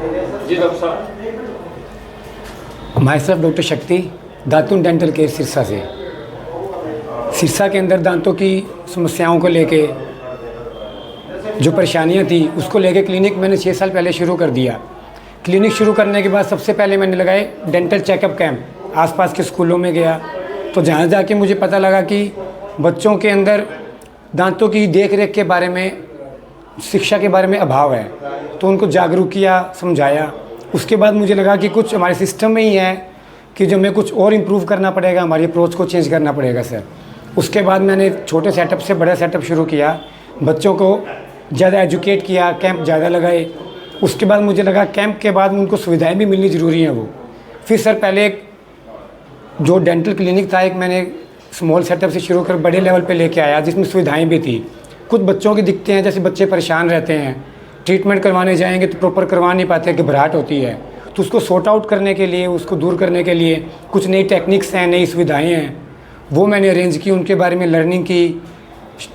जी doctor साहब। My self doctor शक्ति, दातुन dental care Sirsa से। सिरसा के अंदर दांतों की समस्याओं को लेके जो परेशानियां थी उसको लेके क्लिनिक मैंने 6 साल पहले शुरू कर दिया। क्लिनिक शुरू करने के बाद सबसे पहले मैंने लगाए डेंटल चेकअप कैंप। आसपास के स्कूलों में गया तो जहाँ जाके मुझे पता लगा कि बच्चों के अंदर दांतों की देख रेख के बारे में, शिक्षा के बारे में अभाव है, तो उनको जागरूक किया, समझाया। उसके बाद मुझे लगा कि कुछ हमारे सिस्टम में ही है कि जो हमें कुछ और इम्प्रूव करना पड़ेगा, हमारी अप्रोच को चेंज करना पड़ेगा सर। उसके बाद मैंने छोटे सेटअप से बड़ा सेटअप शुरू किया, बच्चों को ज़्यादा एजुकेट किया, कैंप ज़्यादा लगाए। उसके बाद मुझे लगा कैंप के बाद उनको सुविधाएं भी मिलनी ज़रूरी हैं वो। फिर सर पहले एक जो डेंटल क्लिनिक था, एक मैंने स्मॉल सेटअप से शुरू कर बड़े लेवल पे लेके आया, जिसमें सुविधाएं भी थी। कुछ बच्चों की दिक्कतें हैं, जैसे बच्चे परेशान रहते हैं, ट्रीटमेंट करवाने जाएंगे तो प्रॉपर करवा नहीं पाते, घबराहट होती है, तो उसको सॉर्ट आउट करने के लिए, उसको दूर करने के लिए कुछ नई टेक्निक्स हैं, नई सुविधाएँ हैं, वो मैंने अरेंज की। उनके बारे में लर्निंग की,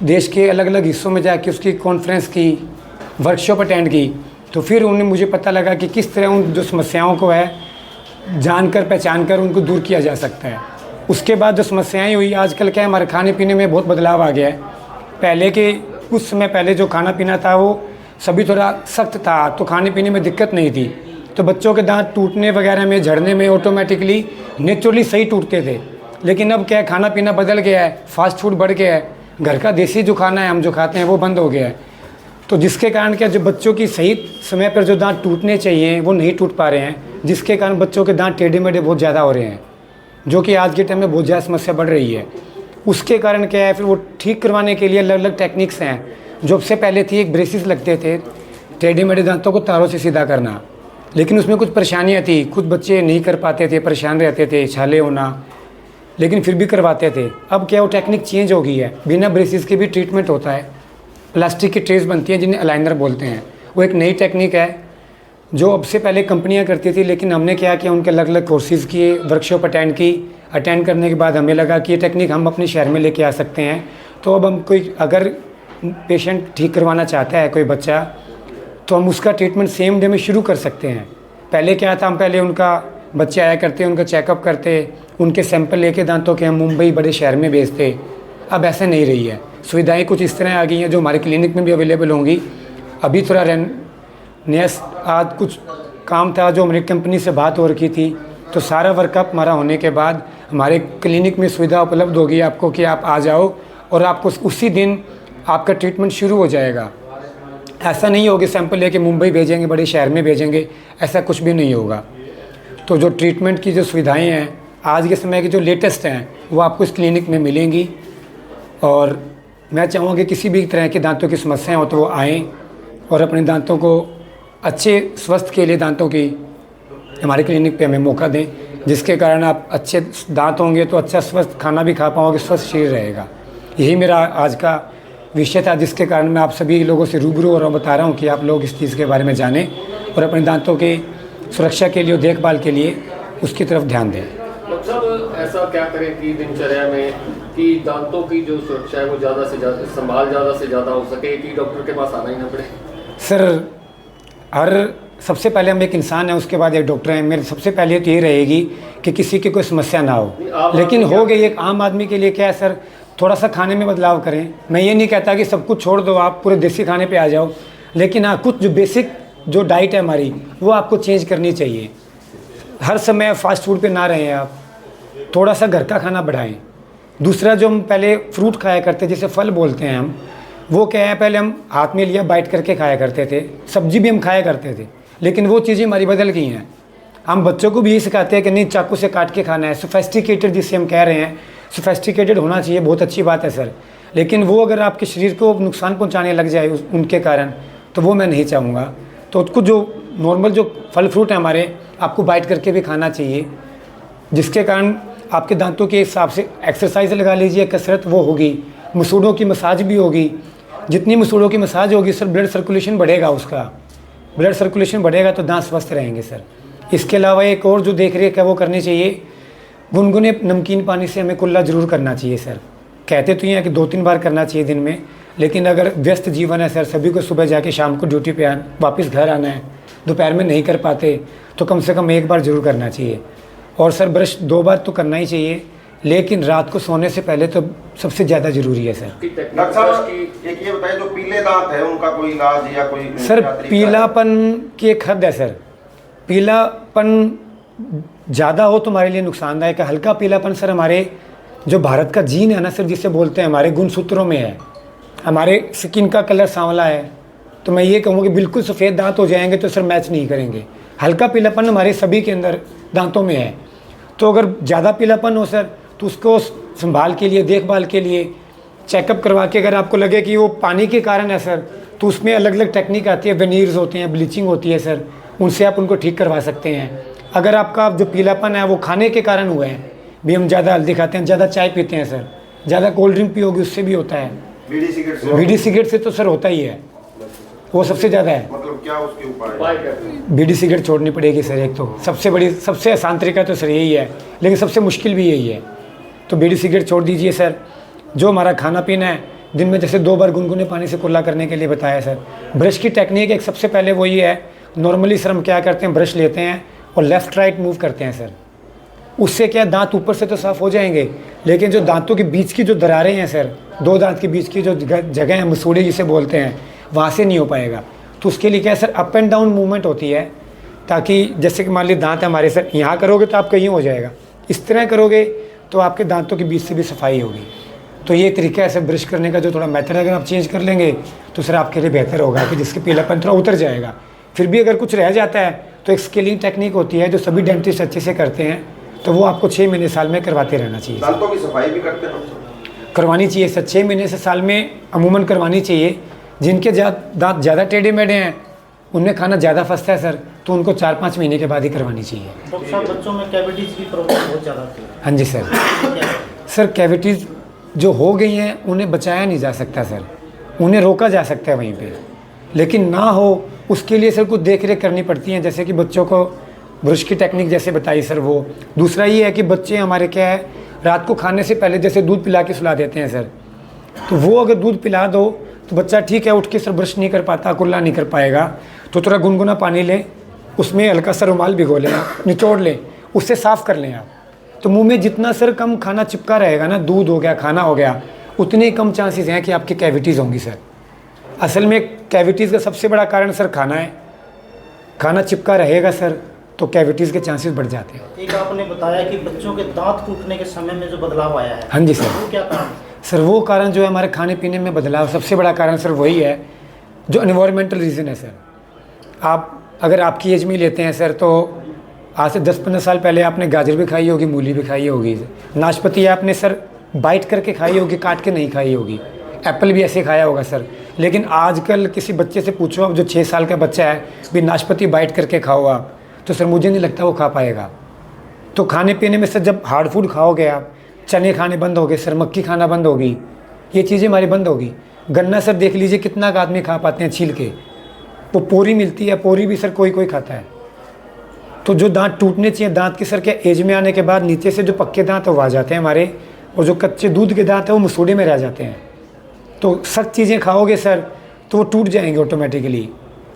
देश के अलग अलग हिस्सों में जाके उसकी कॉन्फ्रेंस की, वर्कशॉप अटेंड की। तो फिर उन्हें मुझे पता लगा कि किस तरह उन जो समस्याओं को है जानकर, पहचान कर उनको दूर किया जा सकता है। उसके बाद जो समस्याएं हुई, आजकल क्या है, हमारे खाने पीने में बहुत बदलाव आ गया है। पहले के कुछ समय पहले जो खाना पीना था वो सभी थोड़ा सख्त था, तो खाने पीने में दिक्कत नहीं थी, तो बच्चों के दांत टूटने वगैरह में, झड़ने में ऑटोमेटिकली नेचुरली सही टूटते थे। लेकिन अब क्या है, खाना पीना बदल गया है, फास्ट फूड बढ़ गया है, घर का देसी जो खाना है हम जो खाते हैं वो बंद हो गया है। तो जिसके कारण क्या, जो बच्चों की सही समय पर जो दांत टूटने चाहिए वो नहीं टूट पा रहे हैं, जिसके कारण बच्चों के दांत टेढ़े मेढ़े बहुत ज़्यादा हो रहे हैं, जो कि आज के टाइम में बहुत ज़्यादा समस्या बढ़ रही है। उसके कारण क्या है, फिर वो ठीक करवाने के लिए अलग अलग टेक्निक्स हैं। जो सबसे पहले थी, एक ब्रेसिस लगते थे, टेढ़े मेढ़े दांतों को तारों से सीधा करना, लेकिन उसमें कुछ परेशानियाँ थी, कुछ बच्चे नहीं कर पाते थे, परेशान रहते थे, छाले होना, लेकिन फिर भी करवाते थे। अब क्या, वो टेक्निक चेंज हो गई है, बिना ब्रेसिस के भी ट्रीटमेंट होता है। प्लास्टिक की ट्रेस बनती हैं जिन्हें अलाइनर बोलते हैं, वो एक नई टेक्निक है जो अब से पहले कंपनियां करती थी, लेकिन हमने क्या किया, उनके अलग अलग कोर्सेज़ किए, वर्कशॉप अटेंड की। अटेंड करने के बाद हमें लगा कि ये टेक्निक हम अपने शहर में लेके आ सकते हैं। तो अब हम कोई अगर पेशेंट ठीक करवाना चाहता है, कोई बच्चा, तो हम उसका ट्रीटमेंट सेम डे में शुरू कर सकते हैं। पहले क्या था, हम पहले उनका बच्चे आया करते, उनका चेकअप करते, उनके सैंपल लेके दांतों के हम मुंबई बड़े शहर में भेजते। अब ऐसा नहीं रही है, सुविधाएं कुछ इस तरह आ गई हैं जो हमारे क्लिनिक में भी अवेलेबल होंगी। अभी थोड़ा नया आज कुछ काम था जो हमारी कंपनी से बात हो रखी थी, तो सारा वर्कअप हमारा होने के बाद हमारे क्लिनिक में सुविधा उपलब्ध होगी आपको कि आप आ जाओ और आपको उसी दिन आपका ट्रीटमेंट शुरू हो जाएगा। ऐसा नहीं होगा सैंपल लेके मुंबई भेजेंगे, बड़े शहर में भेजेंगे, ऐसा कुछ भी नहीं होगा। तो जो ट्रीटमेंट की जो सुविधाएं हैं आज के समय की जो लेटेस्ट हैं वो आपको इस क्लिनिक में मिलेंगी। और मैं चाहूँगा कि किसी भी तरह के दांतों की समस्याएं हो तो वो आएँ और अपने दांतों को अच्छे स्वस्थ के लिए दांतों की हमारे क्लिनिक पे हमें मौका दें, जिसके कारण आप अच्छे दांत होंगे तो अच्छा स्वस्थ खाना भी खा पाओगे, स्वस्थ शरीर रहेगा। यही मेरा आज का विषय था, जिसके कारण मैं आप सभी लोगों से रूबरू हो रहा हूँ, बता रहा हूँ कि आप लोग इस चीज़ के बारे में जानें और अपने दांतों के सुरक्षा के लिए और देखभाल के लिए उसकी तरफ ध्यान दें। डॉक्टर साहब, ऐसा क्या करें कि दिनचर्या में कि दांतों की जो सुरक्षा है वो ज़्यादा से ज़्यादा हो सके कि डॉक्टर के पास आना ही ना पड़े? सर, सबसे पहले हम एक इंसान है, उसके बाद एक डॉक्टर हैं। मेरी सबसे पहले तो ये रहेगी कि किसी की कोई समस्या ना हो, लेकिन हो गई एक आम आदमी के लिए क्या है सर, थोड़ा सा खाने में बदलाव करें। मैं ये नहीं कहता कि सब कुछ छोड़ दो, आप पूरे देसी खाने पे आ जाओ, लेकिन हाँ, कुछ जो बेसिक जो डाइट है हमारी वो आपको चेंज करनी चाहिए। हर समय फास्ट फूड पे ना रहें आप, थोड़ा सा घर का खाना बढ़ाएं। दूसरा, जो हम पहले फ्रूट खाया करते, जिसे फल बोलते हैं हम, वो क्या है, पहले हम हाथ में लिया बाइट करके खाया करते थे, सब्जी भी हम खाया करते थे, लेकिन वो चीज़ें हमारी बदल गई हैं। हम बच्चों को भी यही सिखाते हैं कि नहीं, चाकू से काट के खाना है। सोफेस्टिकेटेड जिसे हम कह रहे हैं, सोफेस्टिकेटेड होना चाहिए, बहुत अच्छी बात है सर, लेकिन वो अगर आपके शरीर को नुकसान पहुंचाने लग जाए उनके कारण, तो वो मैं नहीं चाहूँगा। तो कुछ जो नॉर्मल जो फल फ्रूट है हमारे, आपको बाइट करके भी खाना चाहिए, जिसके कारण आपके दांतों के हिसाब से एक्सरसाइज लगा लीजिए, कसरत वो होगी, मसूड़ों की मसाज भी होगी। जितनी मसूड़ों की मसाज होगी सर, ब्लड सर्कुलेशन बढ़ेगा, उसका ब्लड सर्कुलेशन बढ़ेगा तो दांत स्वस्थ रहेंगे सर। इसके अलावा एक और जो देख रेख है वो करनी चाहिए, गुनगुने नमकीन पानी से हमें कुल्ला ज़रूर करना चाहिए सर। कहते तो ये हैं कि 2-3 बार करना चाहिए दिन में, लेकिन अगर व्यस्त जीवन है सर, सभी को सुबह जाके शाम को ड्यूटी पे वापस घर आना है, दोपहर में नहीं कर पाते तो कम से कम एक बार ज़रूर करना चाहिए। और सर ब्रश 2 बार तो करना ही चाहिए, लेकिन रात को सोने से पहले तो सबसे ज़्यादा ज़रूरी है सर। डॉक्टर साहब एक ये बताइए, जो पीले दांत है उनका कोई इलाज या कोई सर पीलापन की एक हद है सर। पीलापन ज़्यादा हो तो हमारे लिए नुकसानदायक है। हल्का पीलापन सर हमारे जो भारत का जीन है ना सर, जिसे बोलते हैं, हमारे गुणसूत्रों में है। हमारे स्किन का कलर सांवला है तो मैं ये कहूँगा कि बिल्कुल सफ़ेद दांत हो जाएंगे तो सर मैच नहीं करेंगे। हल्का पीलापन हमारे सभी के अंदर दांतों में है। तो अगर ज़्यादा पीलापन हो सर तो उसको संभाल के लिए, देखभाल के लिए चेकअप करवा के, अगर आपको लगे कि वो पानी के कारण है सर, तो उसमें अलग अलग टेक्निक आती है, वेनीर्स होते हैं, ब्लीचिंग होती है सर, उनसे आप उनको ठीक करवा सकते हैं। अगर आपका जो पीलापन है वो खाने के कारण हुआ है, भी हम ज़्यादा हल्दी खाते हैं, ज़्यादा चाय पीते हैं सर, ज़्यादा कोल्ड ड्रिंक पियोगे उससे भी होता है। बीड़ी सिगरेट से तो सर होता ही है, वो सबसे ज़्यादा है। मतलब क्या उसके उपाय? बीड़ी सिगरेट छोड़नी पड़ेगी सर। एक तो सबसे आसान तरीका तो सर यही है, लेकिन सबसे मुश्किल भी यही है। तो बीड़ी सिगरेट छोड़ दीजिए सर। जो हमारा खाना पीना है, दिन में जैसे 2 बार गुनगुने पानी से कुल्ला करने के लिए बताया सर। ब्रश की टेक्निक एक सबसे पहले वो ये है, नॉर्मली सर हम क्या करते हैं, ब्रश लेते हैं और लेफ़्ट राइट मूव करते हैं सर। उससे क्या दांत ऊपर से तो साफ़ हो जाएंगे, लेकिन जो दांतों के बीच की जो दरारें हैं सर, 2 दांत के बीच की जो जगह है, मसूड़े जिसे बोलते हैं, वहाँ से नहीं हो पाएगा। तो उसके लिए क्या है sir, up and down movement होती है, ताकि जैसे कि मान लीजिए दांत है हमारे सर, यहाँ करोगे तो आपका यूँ हो जाएगा, इस तरह करोगे तो आपके दांतों के बीच से भी सफाई होगी। तो ये तरीका है सर ब्रश करने का, जो थोड़ा मेथड अगर आप चेंज कर लेंगे तो सर आपके लिए बेहतर होगा कि जिसके पीलापन थोड़ा उतर जाएगा। फिर भी अगर कुछ रह जाता है तो एक स्केलिंग टेक्निक होती है जो सभी डेंटिस्ट अच्छे से करते हैं, तो वो आपको 6 महीने साल में करवाते रहना चाहिए। दांतों की सफाई भी करते हैं? करवानी चाहिए सर, 6 महीने से साल में अमूमन करवानी चाहिए। जिनके दांत ज़्यादा टेढ़े मेढ़े हैं, उनमें खाना ज़्यादा फंसता है सर, तो उनको 4-5 महीने के बाद ही करवानी चाहिए। डॉक्टर साहब बच्चों में कैविटीज़ की प्रॉब्लम बहुत ज़्यादा होती है। हाँ जी सर। सर कैविटीज़ जो हो गई हैं उन्हें बचाया नहीं जा सकता सर, उन्हें रोका जा सकता है वहीं पे, लेकिन ना हो उसके लिए सर कुछ देख रेख करनी पड़ती है, जैसे कि बच्चों को ब्रश की टेक्निक जैसे बताई सर वो। दूसरा ये है कि बच्चे हमारे क्या है, रात को खाने से पहले जैसे दूध पिला के सुला देते हैं सर, तो वो अगर दूध पिला दो तो बच्चा ठीक है उठ के सर ब्रश नहीं कर पाता, कुल्ला नहीं कर पाएगा, तो थोड़ा गुनगुना पानी लें, उसमें हल्का सा रुमाल भिगो लें, निचोड़ लें, उससे साफ़ कर लें आप। तो मुंह में जितना सर कम खाना चिपका रहेगा ना, दूध हो गया, खाना हो गया, उतने ही कम चांसेस हैं कि आपकी कैविटीज़ होंगी सर। असल में कैविटीज़ का सबसे बड़ा कारण सर खाना है। खाना चिपका रहेगा सर तो कैविटीज़ के चांसेस बढ़ जाते हैं। एक आपने बताया कि बच्चों के दांत टूटने के समय में जो बदलाव आया है, हाँ जी सर। वो क्या कारण है? सर वो कारण जो है हमारे खाने पीने में बदलाव, सबसे बड़ा कारण सर वही है जो एनवायरमेंटल रीज़न है सर। आप अगर आपकी एज में लेते हैं सर, तो आज से 10-15 साल पहले आपने गाजर भी खाई होगी, मूली भी खाई होगी, नाशपाती आपने सर बाइट करके खाई होगी, काट के नहीं खाई होगी, एप्पल भी ऐसे खाया होगा सर। लेकिन आजकल किसी बच्चे से पूछो अब, जो 6 साल का बच्चा है, भी नाशपाती बाइट करके खाओ आप, तो सर मुझे नहीं लगता वो खा पाएगा। तो खाने पीने में सर जब हार्ड फूड खाओगे आप, चने खाने बंद हो गए सर, मक्की खाना बंद होगी, ये चीज़ें हमारी बंद होगी। गन्ना सर देख लीजिए कितना का आदमी खा पाते हैं छील के, वो पोरी मिलती है, पोरी भी सर कोई कोई खाता है। तो जो दांत टूटने चाहिए, दांत के सर के एज में आने के बाद नीचे से जो पक्के दांत वो आ जाते हैं हमारे, और जो कच्चे दूध के दांत है वो मसूड़े में रह जाते हैं। तो सख्त चीज़ें खाओगे सर तो वो टूट जाएंगे ऑटोमेटिकली।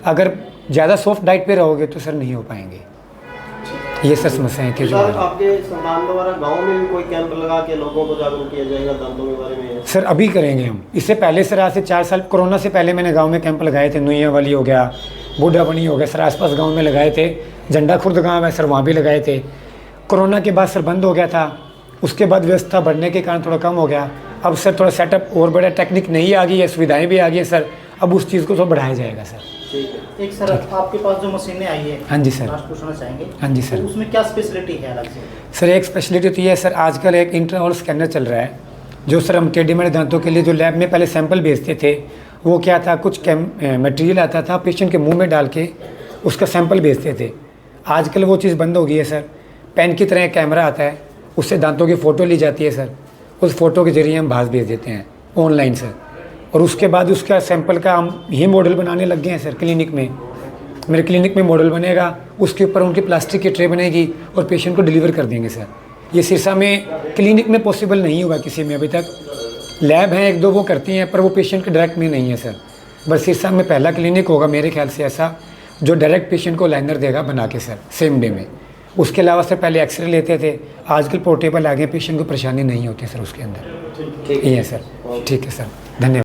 अगर ज़्यादा सॉफ्ट डाइट पे रहोगे तो सर नहीं हो पाएंगे। ये सर समस्या है कि जो सर आपके संस्थान द्वारा गांव में भी कोई कैंप लगा के लोगों को जागरूक किया जाएगा दांतों के बारे में? सर अभी करेंगे हम। इससे पहले सर आज से 4 साल कोरोना से पहले मैंने गांव में कैंप लगाए थे। नुइया वाली हो गया, बूढ़ा बनी हो गया सर, आसपास गांव में लगाए थे। झंडा खुर्द गांव है सर, वहाँ भी लगाए थे। कोरोना के बाद सर बंद हो गया था, उसके बाद व्यवस्था बढ़ने के कारण थोड़ा कम हो गया। अब सर थोड़ा सेटअप और बड़ा टेक्निक नहीं आ गई है, सुविधाएँ भी आ गई हैं सर, अब उस चीज़ को थोड़ा बढ़ाया जाएगा सर। ठीक है। एक सर आपके पास जो मशीनें आई है, हाँ जी सर, लास्ट पूछना चाहेंगे। हाँ जी सर। तो उसमें क्या स्पेशलिटी है अलग से? सर एक स्पेशलिटी तो ये है सर, आजकल एक इंट्राऑल स्कैनर चल रहा है, जो सर हम टेढ़े मेढ़े दांतों के लिए जो लैब में पहले सैंपल भेजते थे, वो क्या था, कुछ मटेरियल आता था, पेशेंट के मुंह में डाल के उसका सैंपल भेजते थे। आजकल वो चीज़ बंद हो गई है सर। पेन की तरह कैमरा आता है, उससे दांतों की फ़ोटो ली जाती है सर, उस फोटो के ज़रिए हम भास भेज देते हैं ऑनलाइन सर, और उसके बाद उसका सैंपल का हम ये मॉडल बनाने लग गए हैं सर क्लिनिक में। मेरे क्लिनिक में मॉडल बनेगा, उसके ऊपर उनकी प्लास्टिक की ट्रे बनेगी और पेशेंट को डिलीवर कर देंगे सर। ये सिरसा में क्लिनिक में पॉसिबल नहीं हुआ किसी में अभी तक। लैब हैं 1-2 वो करती हैं, पर वो पेशेंट के डायरेक्ट में नहीं है सर। बस सिरसा में पहला क्लिनिक होगा मेरे ख्याल से ऐसा, जो डायरेक्ट पेशेंट को लाइनर देगा बना के सर सेम डे में। उसके अलावा सर पहले एक्सरे लेते थे, आजकल पोर्टेबल आ गए, पेशेंट को परेशानी नहीं होती सर उसके अंदर। ये है सर। ठीक है सर, धन्यवाद।